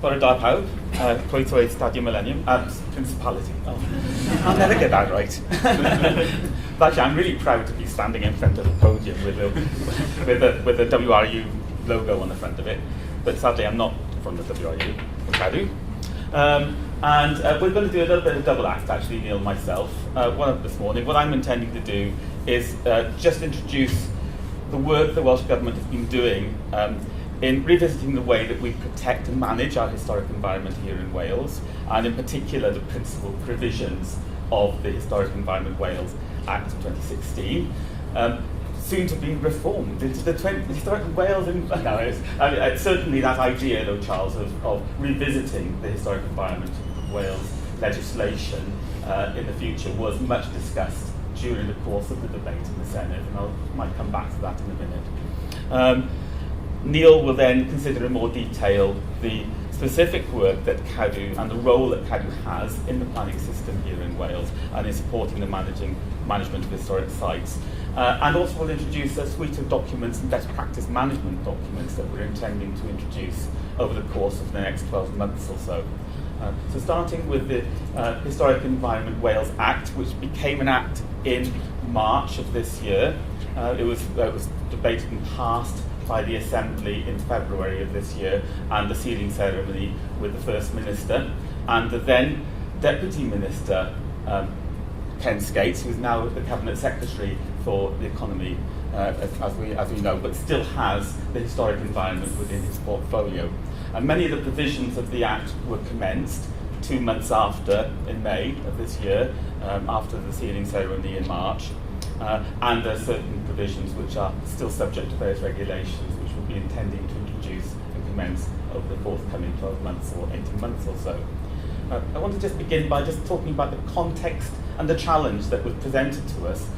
Bore da pawb, croeso i'r Stadiwm Millennium, Principality. Oh, I'll never get that right. Actually, I'm really proud to be standing in front of the podium with the WRU logo on the front of it, but sadly I'm not from the WRU, from Cadw. And we're going to do a little bit of double act, actually, Neil and myself, this morning. What I'm intending to do is just introduce the work the Welsh Government has been doing in revisiting the way that we protect and manage our historic environment here in Wales, and in particular the principal provisions of the Historic Environment Wales Act of 2016, soon to be reformed into the Historic Wales. Certainly that idea, though, Charles, of revisiting the Historic Environment Wales legislation in the future was much discussed during the course of the debate in the Senate, and I might come back to that in a minute. Neil will then consider in more detail the specific work that Cadw and the role that Cadw has in the planning system here in Wales and in supporting the management of historic sites. And also will introduce a suite of documents and best practice management documents that we're intending to introduce over the course of the next 12 months or so. So starting with the Historic Environment Wales Act, which became an act in March of this year. It was debated and passed by the Assembly in February of this year, and the sealing ceremony with the First Minister and the then Deputy Minister Ken Skates, who's now the Cabinet Secretary for the Economy, as we know, but still has the historic environment within his portfolio. And many of the provisions of the Act were commenced 2 months after, in May of this year, after the sealing ceremony in March. And there are certain provisions which are still subject to various regulations, which we'll be intending to introduce and commence over the forthcoming 12 months or 18 months or so. I want to just begin by just talking about the context and the challenge that was presented to us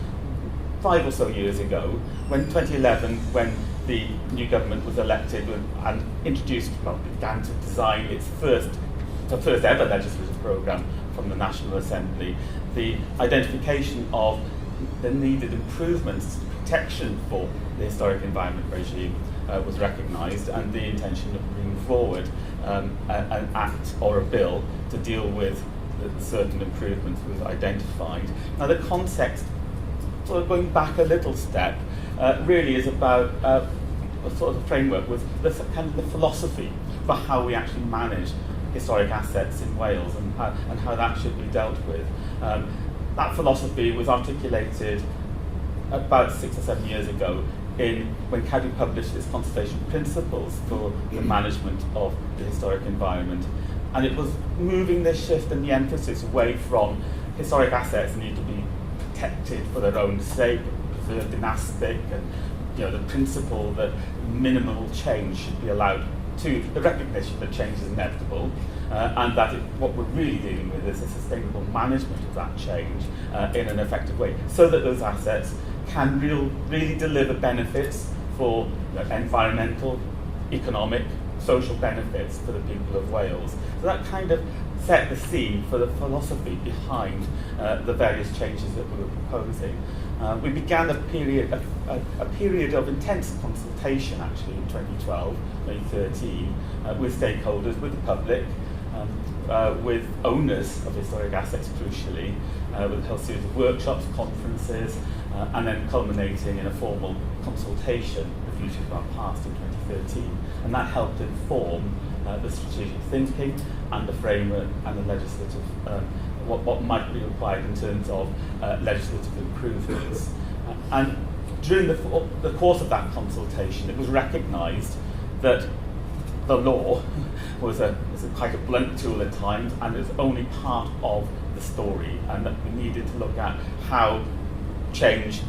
5 or so years ago, when 2011, when the new government was elected and began to design the first ever legislative programme from the National Assembly, the identification of the needed improvements to protection for the historic environment regime was recognised, and the intention of bringing forward an act or a bill to deal with the certain improvements was identified. Now the context, sort of going back a little step, really is about a sort of framework with the kind of the philosophy for how we actually manage historic assets in Wales and how that should be dealt with. That philosophy was articulated about 6 or 7 years ago when Cadw published its consultation principles for the management of the historic environment. And it was moving this shift and the emphasis away from historic assets need to be protected for their own sake, preserved dynastic, and the principle that minimal change should be allowed, to the recognition that change is inevitable, and that what we're really dealing with is a sustainable management of that change in an effective way, so that those assets can really deliver benefits for environmental, economic, social benefits for the people of Wales. So that kind of set the scene for the philosophy behind the various changes that we were proposing. We began a period of intense consultation, actually, in 2012, 2013, with stakeholders, with the public, with owners of historic assets, crucially, with a whole series of workshops, conferences, and then culminating in a formal consultation, the future of our past, in 2013. And that helped inform the strategic thinking and the framework and the legislative, what might be required in terms of legislative improvements. And during the course of that consultation, it was recognised that the law was quite a blunt tool at times, and it was only part of the story, and that we needed to look at how change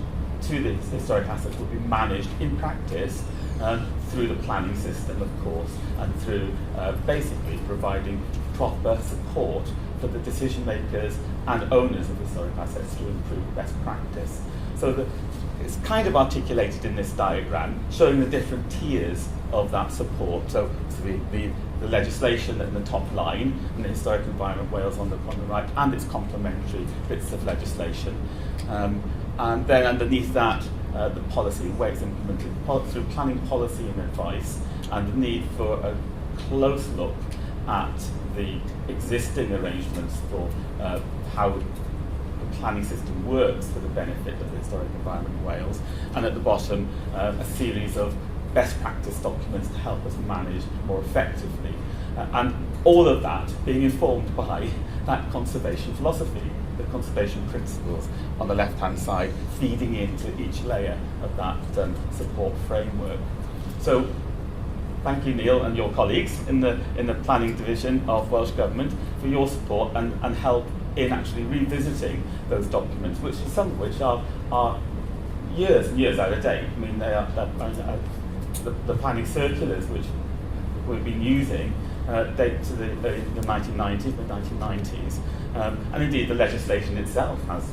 to the historic assets would be managed in practice through the planning system, of course, and through basically providing proper support for the decision makers and owners of historic assets to improve best practice. So it's kind of articulated in this diagram, showing the different tiers of that support. So the legislation in the top line, and the Historic Environment Wales on the right, and its complementary bits of legislation. And then underneath that, the policy, where it's implemented through planning policy and advice, and the need for a close look at the existing arrangements for how the planning system works for the benefit of the historic environment in Wales, and at the bottom a series of best practice documents to help us manage more effectively, and all of that being informed by that conservation philosophy, the conservation principles on the left-hand side, feeding into each layer of that support framework. So thank you, Neil, and your colleagues in the planning division of Welsh Government for your support and help in actually revisiting those documents, which some of which are years and years out of date. I mean, they are the planning circulars which we've been using date to the 1990s, mid-1990s, and indeed the legislation itself has,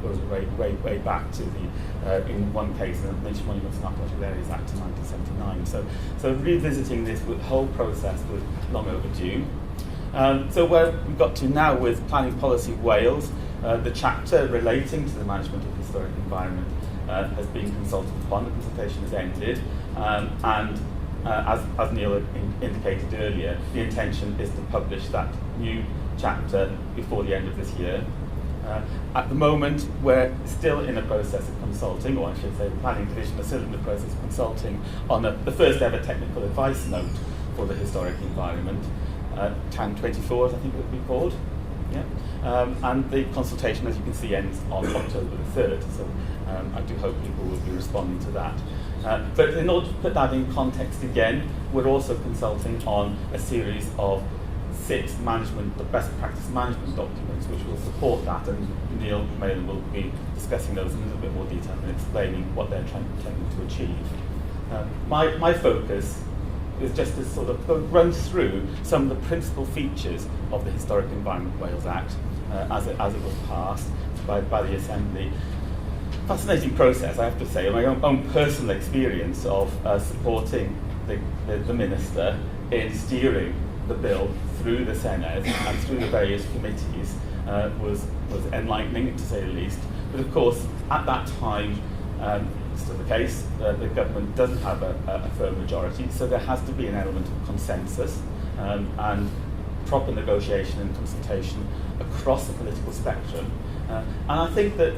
goes way back to the in one case the Nature Monuments and Archaeological Areas Act of 1979. So revisiting this whole process was long overdue. So where we've got to now with Planning Policy Wales, the chapter relating to the management of the historic environment has been consulted upon. The consultation has ended, and as Neil indicated earlier, the intention is to publish that new chapter before the end of this year. At the moment, we're still in a process of consulting, or I should say the Planning Division is still in the process of consulting on the first ever technical advice note for the historic environment, TAN 24, I think it would be called. And the consultation, as you can see, ends on October the 3rd, so I do hope people will be responding to that. But in order to put that in context again, we're also consulting on a series of 6 best practice management documents which will support that, and Neil Mayland will be discussing those in a little bit more detail and explaining what they're trying to achieve. My focus is just to sort of run through some of the principal features of the Historic Environment Wales Act as it was passed by the Assembly. Fascinating process, I have to say, my own personal experience of supporting the Minister in steering the bill through the Senedd and through the various committees was enlightening, to say the least. But of course, at that time, still the case, the government doesn't have a firm majority, so there has to be an element of consensus and proper negotiation and consultation across the political spectrum. And I think that,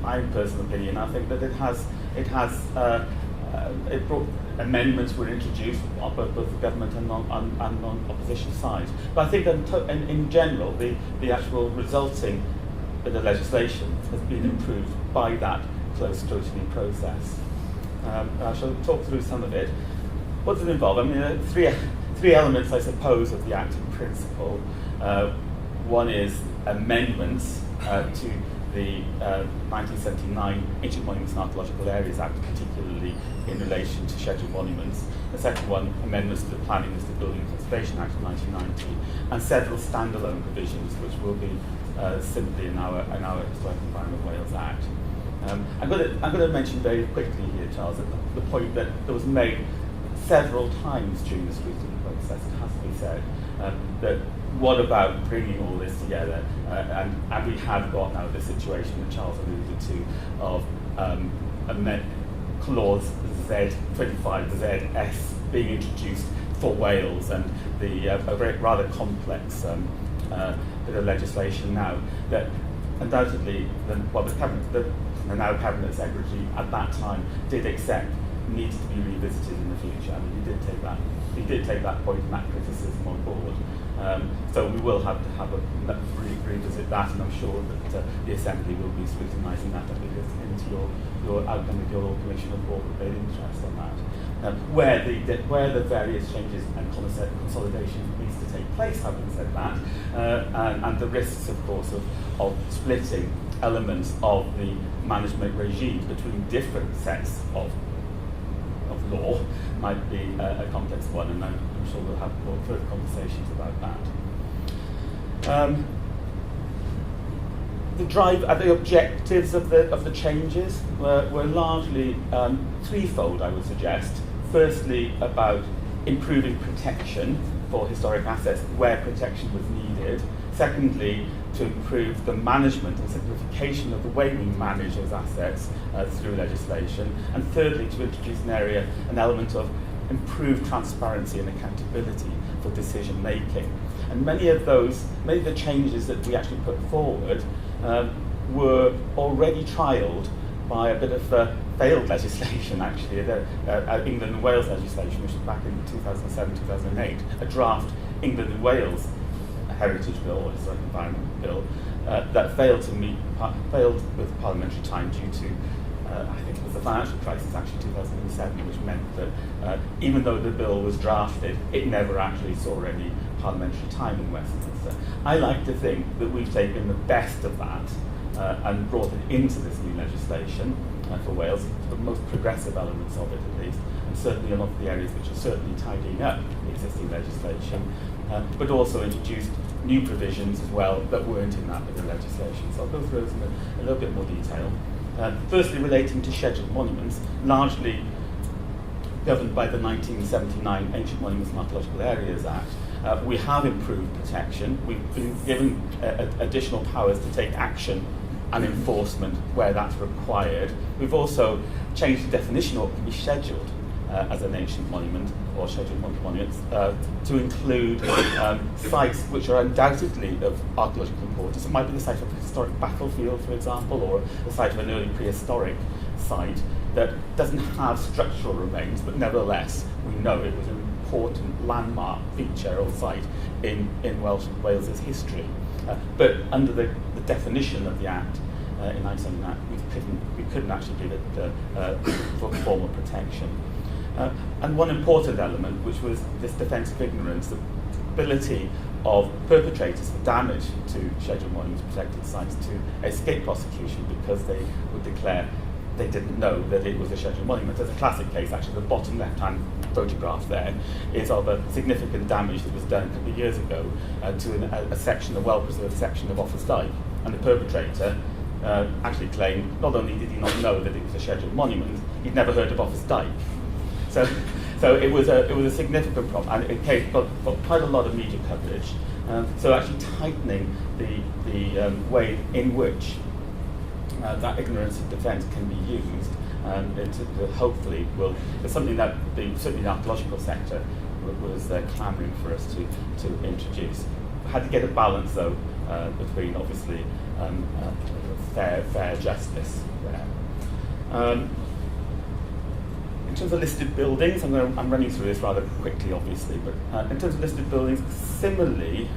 my personal opinion, I think that it brought amendments were introduced on both the government and non-opposition side. But I think that in general, the actual resulting the legislation has been improved by that close scrutiny process. I shall talk through some of it. What does it involve? I mean, there are three elements, I suppose, of the Act in principle. One is amendments to the 1979 Interim Monuments and Archaeological Areas Act, particularly in relation to scheduled monuments. The second one, amendments to the Planning List of Building and Conservation Act of 1990, and several standalone provisions which will be simply in our Historic Environment Wales Act. I'm going to mention very quickly here, Charles, the point that was made several times during the scrutiny process, it has to be said, that what about bringing all this together? And we have got now the situation that Charles alluded to of clause Z25, the ZS, being introduced for Wales, and a very rather complex bit of legislation now that undoubtedly the now Cabinet Secretary at that time did accept needs to be revisited in the future. I mean, he did take that point and that criticism on board. So we will have to have revisit that, and I'm sure that the Assembly will be scrutinising that into your outcome of your Commission report with great interest on that. Where the various changes and consolidation needs to take place, having said that, and the risks, of course, of splitting elements of the management regime between different sets of law might be a complex one, and I'm sure we'll have more further conversations about that. The objectives of the changes were largely threefold, I would suggest. Firstly, about improving protection for historic assets where protection was needed. Secondly, to improve the management and simplification of the way we manage those assets through legislation. And thirdly, to introduce an element of improve transparency and accountability for decision making. And many of the changes that we actually put forward were already trialled by a bit of failed legislation, actually, England and Wales legislation, which was back in 2007-2008, a draft England and Wales heritage bill, or historic environment bill, that failed with parliamentary time due to, I think it was the financial crisis, actually, 2007, which meant that even though the bill was drafted, it never actually saw any parliamentary time in Westminster. I like to think that we've taken the best of that and brought it into this new legislation for Wales, the most progressive elements of it at least, and certainly a lot of the areas which are certainly tidying up existing legislation, but also introduced new provisions as well that weren't in that other legislation. So I'll go through those in a little bit more detail. Firstly, relating to scheduled monuments, largely governed by the 1979 Ancient Monuments and Archaeological Areas Act, we have improved protection. We've been given additional powers to take action and enforcement where that's required. We've also changed the definition of what can be scheduled as an ancient monument or scheduled monuments to include sites which are undoubtedly of archaeological importance. It might be the site of a historic battlefield, for example, or the site of an early prehistoric site that doesn't have structural remains, but nevertheless we know it was an important landmark feature or site in Wales's history. But under the definition of the Act in 1979, we couldn't actually give it formal protection. And one important element, which was this defence of ignorance, the ability of perpetrators for damage to scheduled monuments protected sites to escape prosecution because they would declare they didn't know that it was a scheduled monument. There's a classic case, actually, the bottom left-hand photograph there is of a significant damage that was done a couple of years ago to a section, a well-preserved section of Offa's Dyke. And the perpetrator actually claimed not only did he not know that it was a scheduled monument, he'd never heard of Offa's Dyke. So it was a significant problem, and it got quite a lot of media coverage. So actually tightening the way in which that ignorance of defence can be used, hopefully it's something that certainly the archaeological sector was clamouring for us to introduce. Had to get a balance though between obviously fair justice there. In terms of listed buildings, I'm running through this rather quickly, obviously, but in terms of listed buildings, similarly,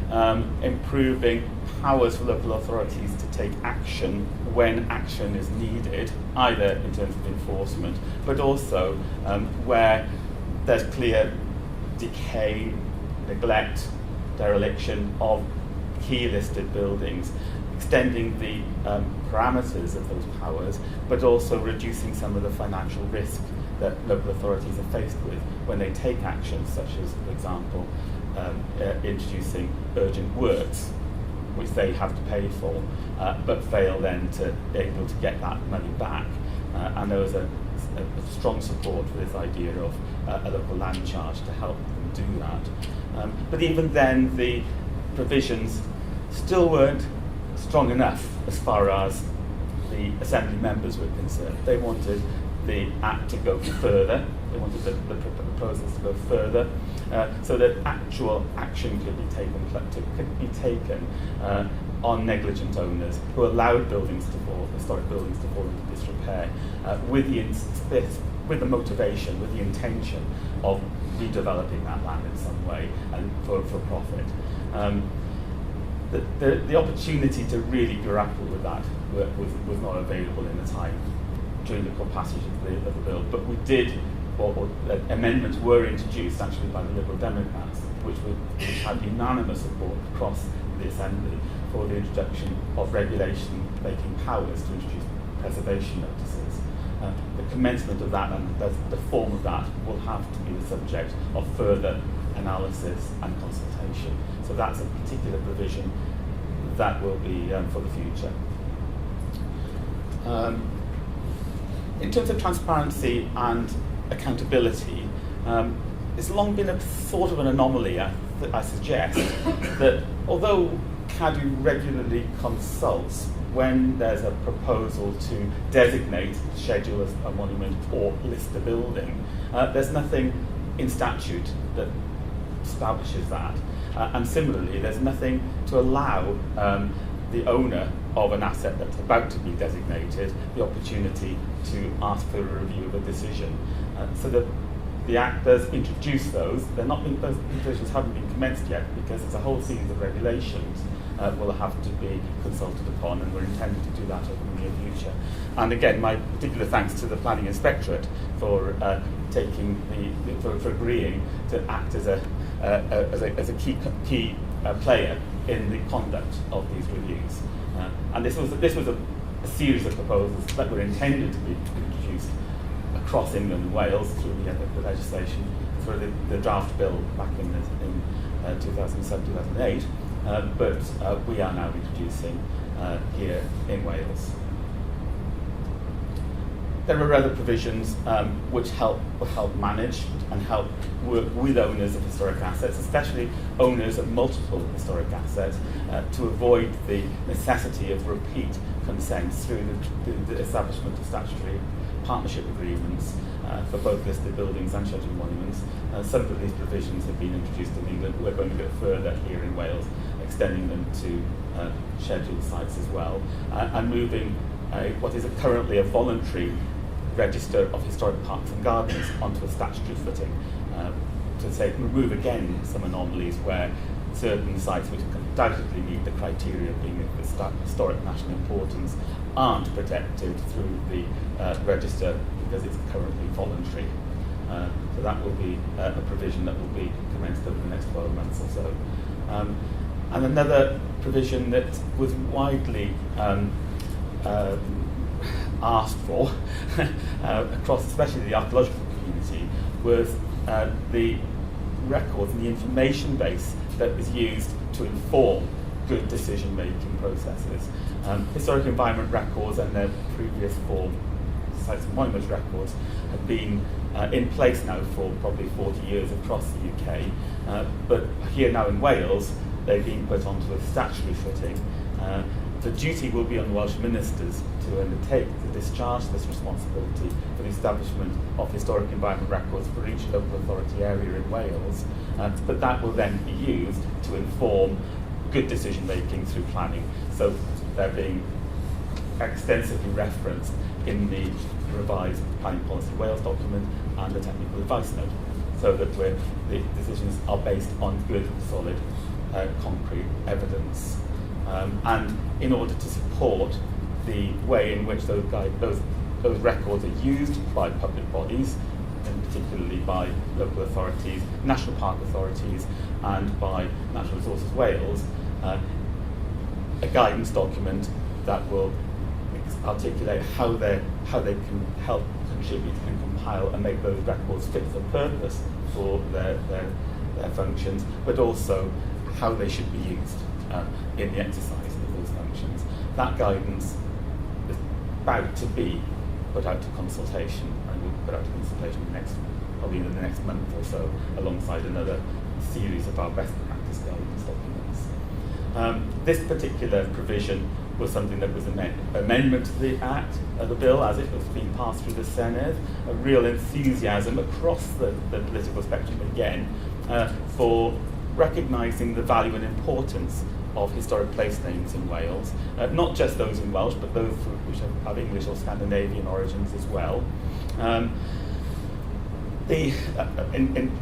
improving powers for local authorities to take action when action is needed, either in terms of enforcement, but also where there's clear decay, neglect, dereliction of key listed buildings, extending the parameters of those powers, but also reducing some of the financial risk that local authorities are faced with when they take action, such as, for example, introducing urgent works, which they have to pay for, but fail then to be able to get that money back. And there was a strong support for this idea of a local land charge to help them do that. But even then, the provisions still weren't strong enough as far as the Assembly members were concerned. They wanted the Act to go further. They wanted the proposals to go further, so that actual action could be taken on negligent owners who allowed historic buildings to fall into disrepair, with the motivation, with the intention of redeveloping that land in some way and for profit. The opportunity to really grapple with that was not available in the time during the passage of the bill, but we did, or amendments were introduced actually by the Liberal Democrats, which had unanimous support across the Assembly for the introduction of regulation-making powers to introduce preservation notices. The commencement of that and the form of that will have to be the subject of further analysis and consultation. So that's a particular provision that will be for the future. In terms of transparency and accountability, it's long been a sort of an anomaly, I suggest, that although Cadw regularly consults when there's a proposal to designate, schedule as a monument or list a building, there's nothing in statute that establishes that. And similarly, there's nothing to allow the owner of an asset that's about to be designated the opportunity to ask for a review of a decision. So the Act does introduce those. Those provisions haven't been commenced yet because there's a whole series of regulations will have to be consulted upon, and we're intending to do that over the near future. And again, my particular thanks to the Planning Inspectorate for for agreeing to act as a key player in the conduct of these reviews. And this was a series of proposals that were intended to be introduced across England and Wales through the legislation for the draft bill back in 2007-2008, but we are now introducing here in Wales. There are other provisions which will help manage and help work with owners of historic assets, especially owners of multiple historic assets, to avoid the necessity of repeat consents through the establishment of statutory partnership agreements for both listed buildings and scheduled monuments. Some of these provisions have been introduced in England. We're going to go further here in Wales, extending them to scheduled sites as well, and moving what is currently a voluntary register of historic parks and gardens onto a statutory footing, to remove again some anomalies where certain sites which undoubtedly meet the criteria of being of historic national importance aren't protected through the register because it's currently voluntary. So that will be a provision that will be commenced over the next 12 months or so. And another provision that was widely asked for across especially the archaeological community was the records and the information base that is used to inform good decision-making processes. Historic environment records and their previous form, sites and monuments records, have been in place now for probably 40 years across the UK, but here now in Wales, they've been put onto a statutory footing. The duty will be on the Welsh ministers to undertake to discharge this responsibility for the establishment of historic environment records for each local authority area in Wales, but that will then be used to inform good decision making through planning. So they're being extensively referenced in the revised Planning Policy Wales document and the technical advice note, so that the decisions are based on good, solid, concrete evidence. And in order to support the way in which those records are used by public bodies, and particularly by local authorities, national park authorities, and by Natural Resources Wales, a guidance document that will articulate how they can help contribute and compile and make those records fit for purpose for their functions, but also how they should be used in the exercise of those functions. That guidance is about to be put out to consultation, and we'll put out to consultation probably in the next month or so, alongside another series of our best practice guidance documents. This particular provision was something that was an amendment to the Act, the bill, as it was being passed through the Senedd. A real enthusiasm across the political spectrum again for recognising the value and importance of historic place names in Wales, not just those in Welsh, but those which have English or Scandinavian origins as well. There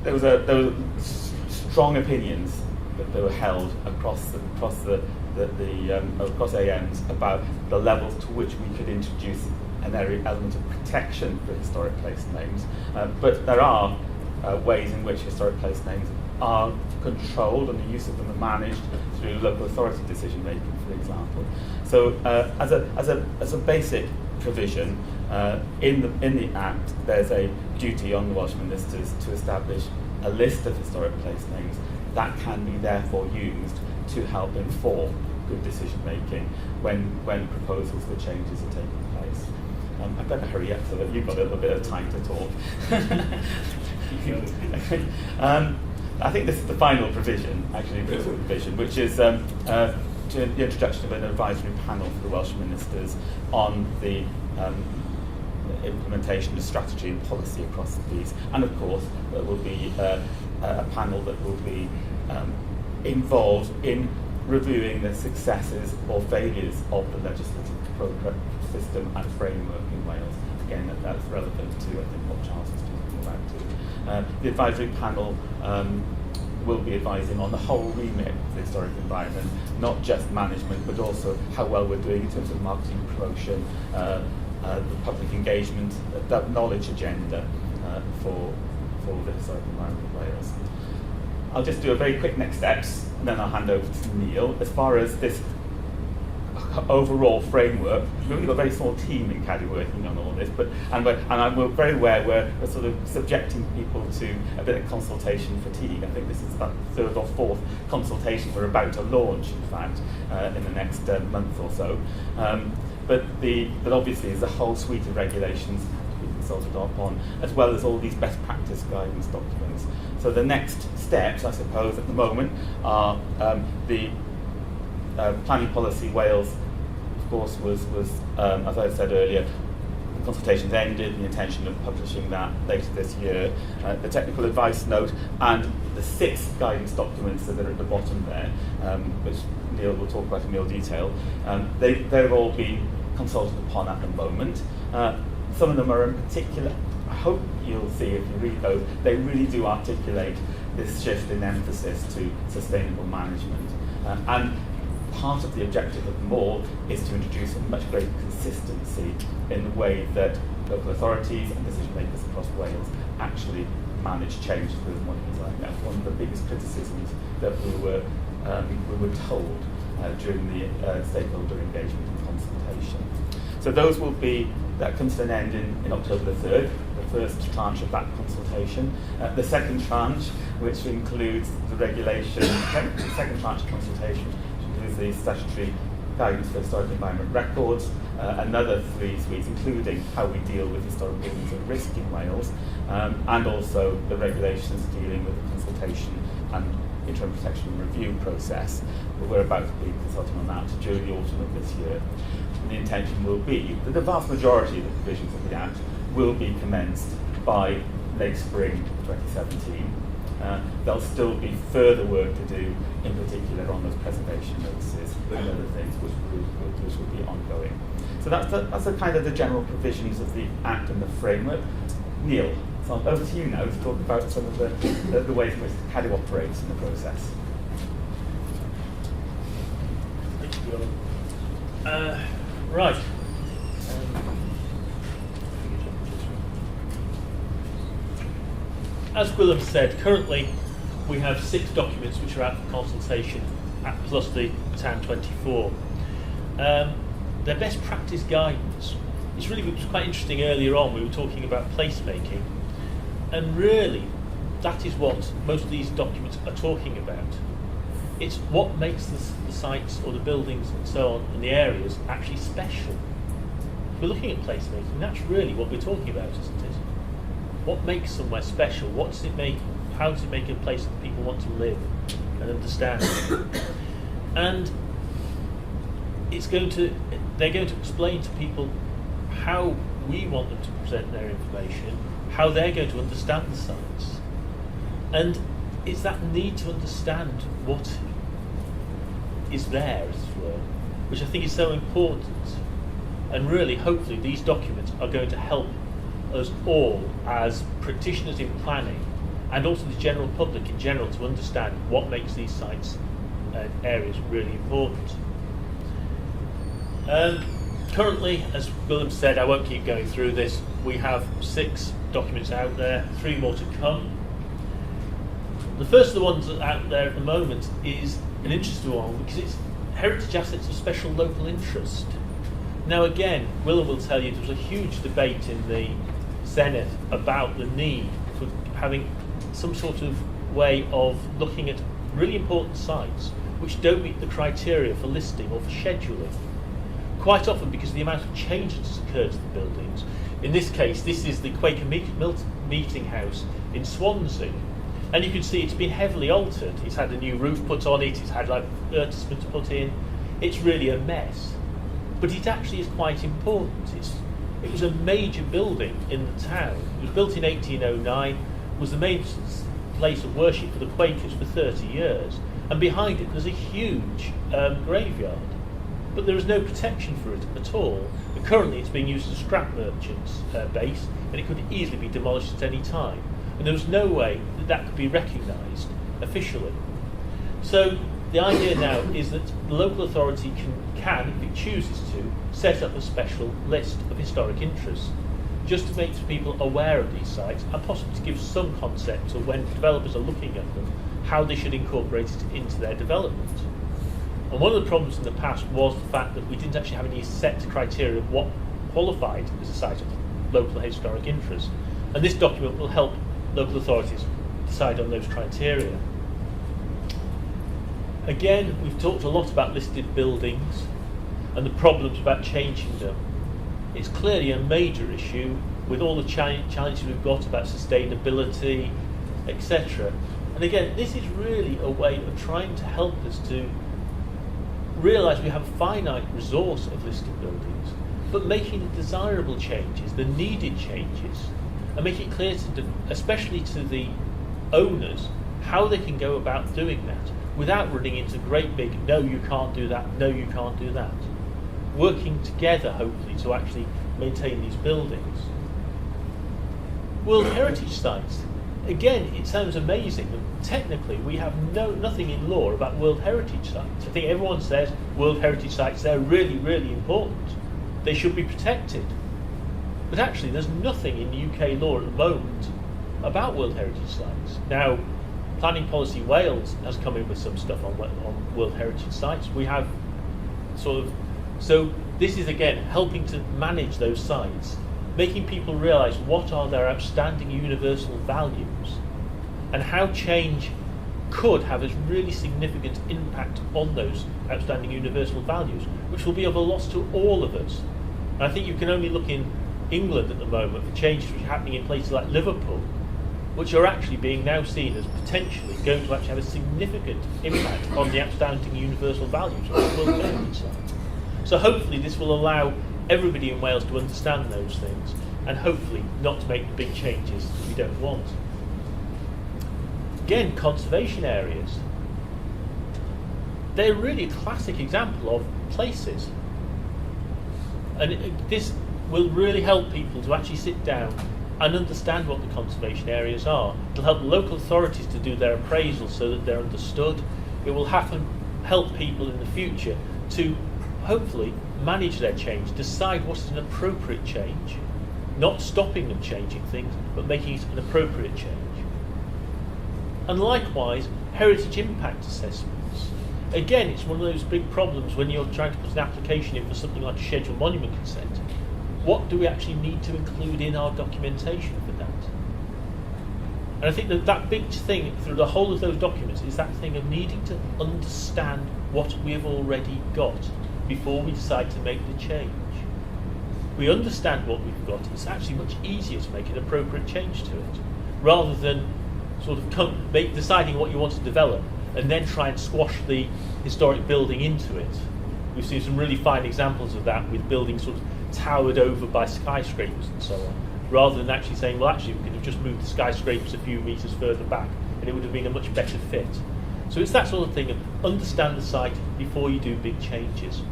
were strong opinions that were held across AMs about the levels to which we could introduce an element of protection for historic place names. But there are ways in which historic place names are controlled and the use of them are managed through local authority decision making, for example. So as a basic provision in the Act, there's a duty on the Welsh ministers to establish a list of historic place names that can be therefore used to help inform good decision making when proposals for changes are taking place. I better hurry up so that you've got a little bit of time to talk. I think this is the final provision, actually, which is the introduction of an advisory panel for the Welsh ministers on the implementation of strategy and policy across these. And of course, there will be a panel that will be involved in reviewing the successes or failures of the legislative system and framework in Wales. Again, that's relevant to, I think, what Charles was talking about too. The advisory panel will be advising on the whole remit of the historic environment, not just management, but also how well we're doing in terms of marketing, promotion, the public engagement, that knowledge agenda for the historic environment of Wales. I'll just do a very quick next steps, and then I'll hand over to Neil. As far as this overall framework, we've only got a very small team in Cadw working on all this, and I'm very aware we're sort of subjecting people to a bit of consultation fatigue. I think this is about the third or fourth consultation we're about to launch, in fact, in the next month or so. But obviously there's a whole suite of regulations to be consulted upon, as well as all these best practice guidance documents. So the next steps, I suppose, at the moment are the Planning Policy Wales, of course, was as I said earlier, the consultations ended, the intention of publishing that later this year. The technical advice note and the 6 guidance documents that are at the bottom there, which Neil will talk about in more detail, they've all been consulted upon at the moment. Some of them are in particular, I hope you'll see if you read those, they really do articulate this shift in emphasis to sustainable management. And part of the objective of them all is to introduce a much greater consistency in the way that local authorities and decision makers across Wales actually manage change through monitoring. That's one of the biggest criticisms that we were told during the stakeholder engagement and consultation. So those will be, that comes to an end in October the 3rd, the first tranche of that consultation. The second tranche, which includes the regulation, the second tranche consultation, which includes the statutory guidance for historic environment records, another 3 suites, including how we deal with historic buildings at risk in Wales, and also the regulations dealing with the consultation and interim protection and review process. We're about to be consulting on that during the autumn of this year. And the intention will be that the vast majority of the provisions of the Act will be commenced by late spring 2017. There'll still be further work to do, in particular on those preservation notices and other things which will be ongoing. So that's the kind of the general provisions of the Act and the framework. Neil, so over to you now to talk about some of the ways in which Cadw operates in the process. Thank you, Willem. Right. As Willem said, currently we have 6 documents which are out for consultation, plus the TAN 24. They're best practice guidance. It was quite interesting earlier on, we were talking about placemaking, and really that is what most of these documents are talking about. It's what makes the sites or the buildings and so on and the areas actually special. If we're looking at placemaking, that's really what we're talking about, isn't it? What makes somewhere special? What does it make? How does it make a place that people want to live and understand? And they're going to explain to people how we want them to present their information, how they're going to understand the sites. And it's that need to understand what is there, as it were, which I think is so important. And really, hopefully, these documents are going to help us all as practitioners in planning, and also the general public in general, to understand what makes these sites and areas really important. Currently, as Willem said, I won't keep going through this, we have 6 documents out there, 3 more to come. The first of the ones that are out there at the moment is an interesting one because it's heritage assets of special local interest. Now again, Willem will tell you there was a huge debate in the Senate about the need for having some sort of way of looking at really important sites which don't meet the criteria for listing or for scheduling. Quite often because of the amount of change that has occurred to the buildings. In this case, this is the Quaker Meeting House in Swansea. And you can see it's been heavily altered. It's had a new roof put on it, it's had advertisements put in. It's really a mess. But it actually is quite important. It was a major building in the town. It was built in 1809, was the main place of worship for the Quakers for 30 years, and behind it there's a huge graveyard. But there is no protection for it at all. And currently it's being used as a scrap merchant's base, and it could easily be demolished at any time. And there was no way that that could be recognised officially. So the idea now is that the local authority can, if it chooses to, set up a special list of historic interests, just to make people aware of these sites and possibly to give some concept of when developers are looking at them, how they should incorporate it into their development. And one of the problems in the past was the fact that we didn't actually have any set criteria of what qualified as a site of local historic interest. And this document will help local authorities decide on those criteria. Again, we've talked a lot about listed buildings and the problems about changing them. It's clearly a major issue with all the challenges we've got about sustainability, etc. And again, this is really a way of trying to help us to realise we have a finite resource of listed buildings, but making the desirable changes, the needed changes, and make it clear to especially to the owners how they can go about doing that without running into great big no you can't do that, no you can't do that. Working together hopefully to actually maintain these buildings. World Heritage Sites. Again, it sounds amazing, but technically we have nothing in law about World Heritage Sites. I think everyone says World Heritage Sites, they're really, really important. They should be protected. But actually there's nothing in UK law at the moment about World Heritage Sites. Now, Planning Policy Wales has come in with some stuff on World Heritage Sites. We have so this is again helping to manage those sites, making people realise what are their outstanding universal values and how change could have a really significant impact on those outstanding universal values, which will be of a loss to all of us. And I think you can only look in England at the moment for changes which are happening in places like Liverpool, which are actually being now seen as potentially going to actually have a significant impact on the outstanding universal values of the World Heritage Site. So hopefully this will allow everybody in Wales to understand those things and hopefully not to make the big changes that we don't want. Again, conservation areas. They're really a classic example of places. And this will really help people to actually sit down and understand what the conservation areas are. It'll help local authorities to do their appraisal so that they're understood. It will help people in the future to hopefully manage their change, decide what is an appropriate change, not stopping them changing things, but making it an appropriate change. And likewise, heritage impact assessments. Again, it's one of those big problems when you're trying to put an application in for something like a scheduled monument consent. What do we actually need to include in our documentation for that? And I think that big thing through the whole of those documents is that thing of needing to understand what we have already got before we decide to make the change. We understand what we've got, it's actually much easier to make an appropriate change to it, rather than sort of deciding what you want to develop and then try and squash the historic building into it. We've seen some really fine examples of that with buildings sort of towered over by skyscrapers and so on, rather than actually saying, well, actually we could have just moved the skyscrapers a few metres further back and it would have been a much better fit. So it's that sort of thing of understand the site before you do big changes.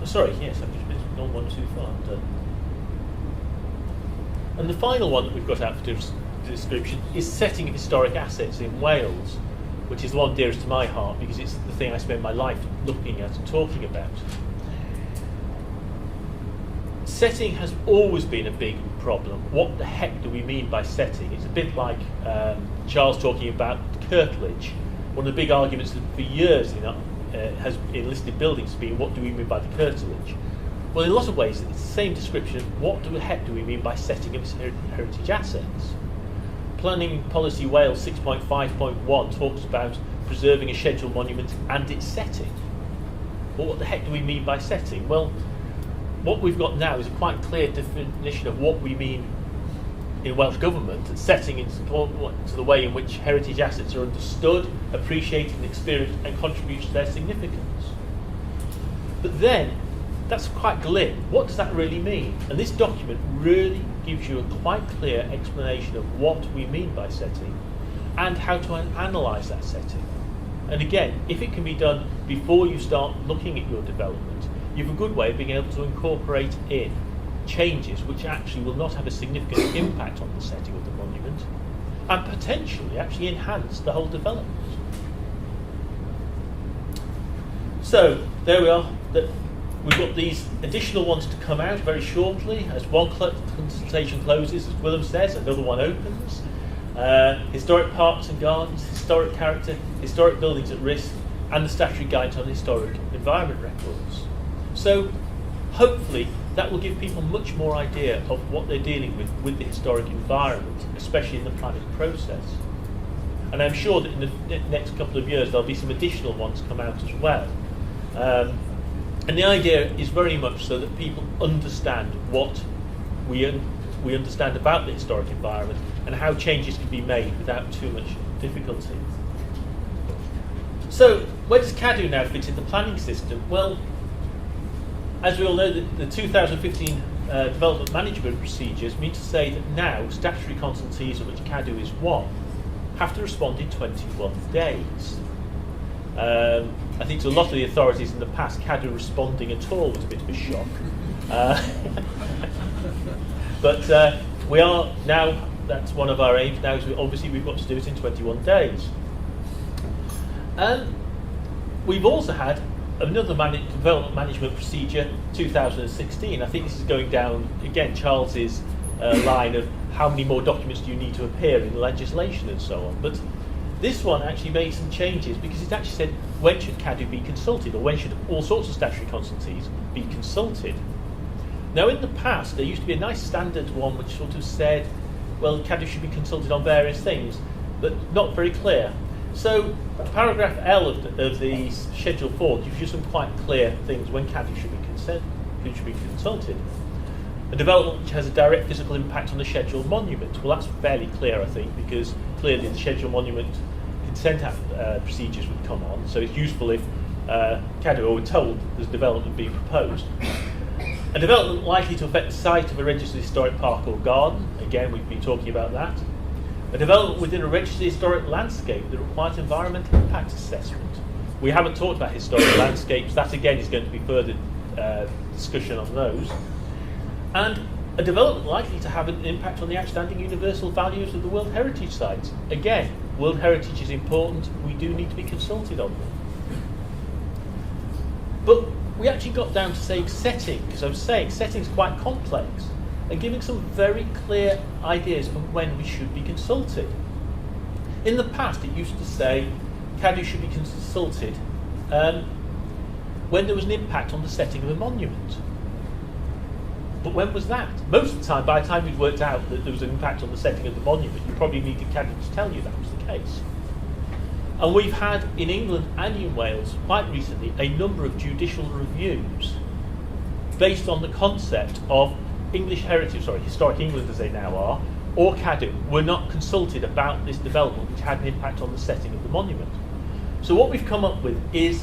Sorry, yes, I've just been on one too far. And the final one that we've got out for description is setting of historic assets in Wales, which is the one dearest to my heart because it's the thing I spend my life looking at and talking about. Setting has always been a big problem. What the heck do we mean by setting? It's a bit like Charles talking about curtilage. One of the big arguments for years has in listed buildings been, what do we mean by the curtilage? Well, in a lot of ways, it's the same description of what the heck do we mean by setting of heritage assets. Planning Policy Wales 6.5.1 talks about preserving a scheduled monument and its setting. Well, what the heck do we mean by setting? Well, what we've got now is a quite clear definition of what we mean in Welsh Government, and setting is important to the way in which heritage assets are understood, appreciated and experienced and contributes to their significance. But then, that's quite glib. What does that really mean? And this document really gives you a quite clear explanation of what we mean by setting and how to analyse that setting. And again, if it can be done before you start looking at your development, you have a good way of being able to incorporate in changes which actually will not have a significant impact on the setting of the monument and potentially actually enhance the whole development. So there we are. We've got these additional ones to come out very shortly as one consultation closes, as Willem says, another one opens. Historic parks and gardens, historic character, historic buildings at risk, and the statutory guide on historic environment records. So hopefully that will give people much more idea of what they're dealing with the historic environment, especially in the planning process. And I'm sure that in the next couple of years there'll be some additional ones come out as well. And the idea is very much so that people understand what we understand about the historic environment and how changes can be made without too much difficulty. So, where does Cadw now fit in the planning system? Well, as we all know, the 2015 development management procedures mean to say that now statutory consultees, of which Cadw is one, have to respond in 21 days. I think to a lot of the authorities in the past, Cadw responding at all was a bit of a shock. But we are now, that's one of our aims now, is obviously we've got to do it in 21 days. We've also had another development management procedure, 2016. I think this is going down, again, Charles's line of how many more documents do you need to appear in legislation and so on. But this one actually made some changes because it actually said when should Cadw be consulted, or when should all sorts of statutory consultees be consulted. Now in the past there used to be a nice standard one which sort of said, well, Cadw should be consulted on various things, but not very clear. So paragraph L of the Schedule 4 gives you some quite clear things when Cadw should be consulted. A development which has a direct physical impact on the scheduled monument. Well, that's fairly clear, I think, because clearly the scheduled monument consent procedures would come on, so it's useful if Cadw were told there's development being proposed. A development likely to affect the site of a registered historic park or garden. Again, we've been talking about that. A development within a registered historic landscape that requires environmental impact assessment. We haven't talked about historic landscapes. That, again, is going to be further discussion on those. And a development likely to have an impact on the outstanding universal values of the World Heritage Sites. Again, World Heritage is important. We do need to be consulted on them. But we actually got down to saying setting, because I was saying setting is quite complex, and giving some very clear ideas of when we should be consulted. In the past, it used to say Cadw should be consulted when there was an impact on the setting of a monument. But when was that? Most of the time, by the time we'd worked out that there was an impact on the setting of the monument, you probably needed Cadw to tell you that was the case. And we've had, in England and in Wales, quite recently, a number of judicial reviews based on the concept of Historic England as they now are, or Cadw, were not consulted about this development which had an impact on the setting of the monument. So what we've come up with is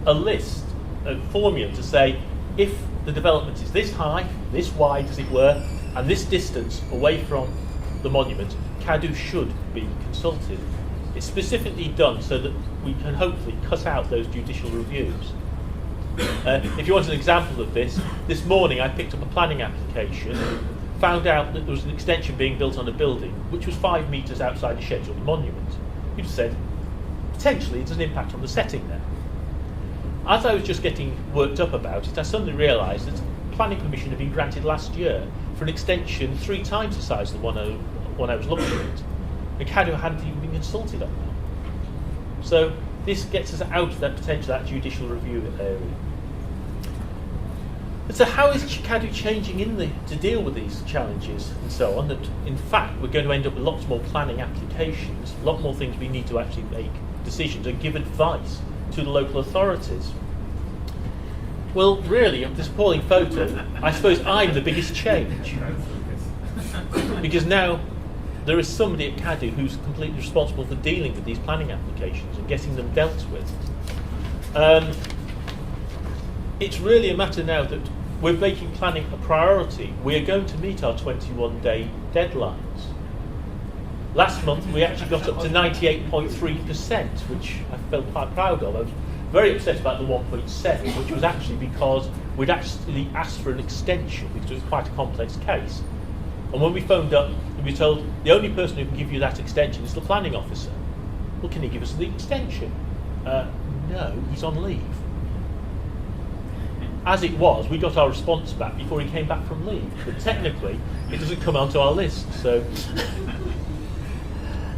a list, a formula to say, if the development is this high, this wide as it were, and this distance away from the monument, Cadw should be consulted. It's specifically done so that we can hopefully cut out those judicial reviews. If you want an example of this morning I picked up a planning application, found out that there was an extension being built on a building which was 5 metres outside a scheduled monument. You'd said, potentially there's an impact on the setting there. As I was just getting worked up about it, I suddenly realised that planning permission had been granted last year for an extension 3 times the size of the one I was looking at. And Cadw hadn't even been consulted on that. So this gets us out of that potential, that judicial review area. And so how is Cadw changing to deal with these challenges and so on? That in fact we're going to end up with lots more planning applications, a lot more things we need to actually make decisions and give advice to the local authorities. Well, really, of this appalling photo, I suppose I'm the biggest change. Because now there is somebody at Cadw who's completely responsible for dealing with these planning applications and getting them dealt with. it's really a matter now that we're making planning a priority. We are going to meet our 21-day deadlines. Last month we actually got up to 98.3%, which I felt quite proud of. I was very upset about the 1.7, which was actually because we'd actually asked for an extension because it was quite a complex case. And when we phoned up, we were told the only person who can give you that extension is the planning officer. Well, can he give us the extension? No, he's on leave. As it was, we got our response back before he came back from leave. But technically, it doesn't come onto our list. So,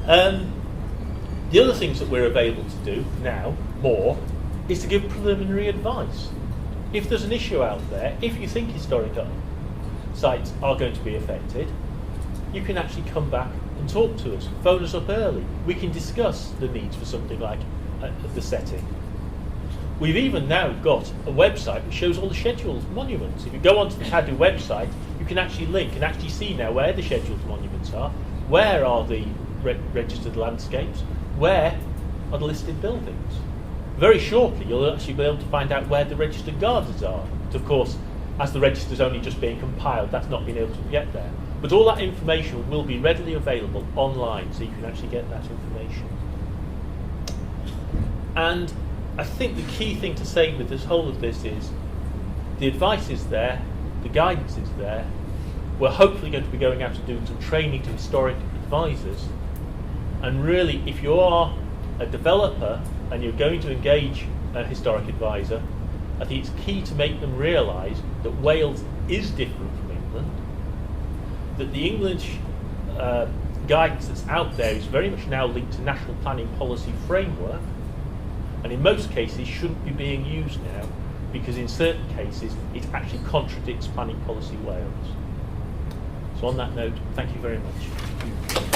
the other things that we're available to do now, more, is to give preliminary advice. If there's an issue out there, if you think historical sites are going to be affected, you can actually come back and talk to us. Phone us up early. We can discuss the needs for something like the setting. We've even now got a website which shows all the scheduled monuments. If you go onto the Cadw website, you can actually link and actually see now where the scheduled monuments are, where are the registered landscapes, where are the listed buildings. Very shortly, you'll actually be able to find out where the registered gardens are. But of course, as the register's only just being compiled, that's not been able to get there. But all that information will be readily available online, so you can actually get that information. And I think the key thing to say with this whole of this is the advice is there, the guidance is there. We're hopefully going to be going out and doing some training to historic advisors. And really, if you are a developer and you're going to engage a historic advisor, I think it's key to make them realise that Wales is different from England, that the English guidance that's out there is very much now linked to national planning policy framework, and in most cases shouldn't be being used now because in certain cases it actually contradicts planning policy Wales. So on that note, thank you very much.